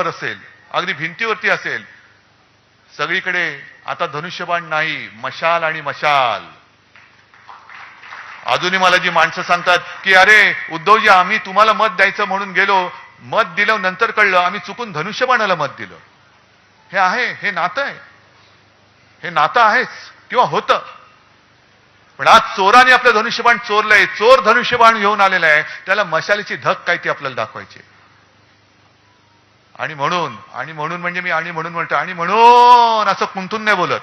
वॉलवर असेल, अगदी भिंतीवरती असेल, सगळीकडे आता धनुष्यबाण नाही, मशाल आणि मशाल. अजूनही मला जी माणसं सांगतात की अरे उद्धवजी आम्ही तुम्हाला मत द्यायचं म्हणून गेलो, मत दिलं, नंतर कळलं आम्ही चुकून धनुष्यबाणाला मत दिलं. हे आहे, हे नातं आहे, हे नातं आहेच किंवा होतं. पण आज चोराने आपलं धनुष्यबाण चोरलंय, चोर धनुष्यबाण घेऊन आलेला आहे, त्याला मशालीची धक काय ती आपल्याला दाखवायची. आणि म्हणून म्हणजे मी आणि म्हणून म्हणतो, आणि म्हणून असं कुंठून नाही बोलत,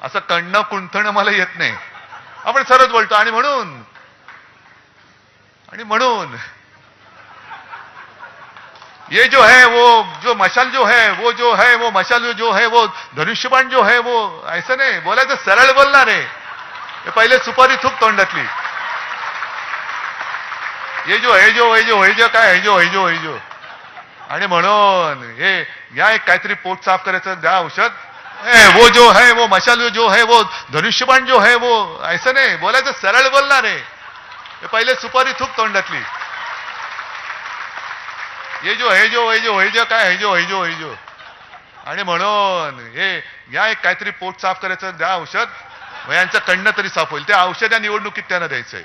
असं कणणं कुंठणं मला येत नाही, आपण सरळ बोलतो. आणि म्हणून ये जो है वो जो मशाल जो है वो मशाल जो है वो धनुष्यबाण जो है वो, ऐसा नाही बोलायचं, सरळ बोलणार आहे. पहिले सुपारी थूक तोंडातली. ये जो है जो काय है जो. आणि म्हणून हे या एक काहीतरी पोट साफ करायचं द्या औषध. वो जो है वो मशाल जो है वो धनुष्यबाण जो है वो, ऐसा नाही बोलायचं, सरळ बोलणार आहे. पहिले सुपारी थूक तोंडातली. ये जो है जो काय है जो. आणि म्हणून हे या एक काहीतरी पोट साफ करायचं द्या औषध, यांचं कणणं तरी साफ होईल. त्या औषध या निवडणुकीत त्यांना द्यायचंय.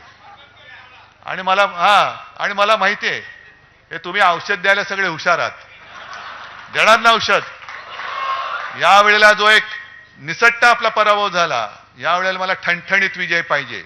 आणि मला माहिती आहे हे तुम्ही औषध द्यायला सगळे हुशार आहात, देणार ना औषध. या वेळेला जो एक निसट्टा आपला पराभव झाला, या वेळेला मला ठणठणीत विजय पाहिजे.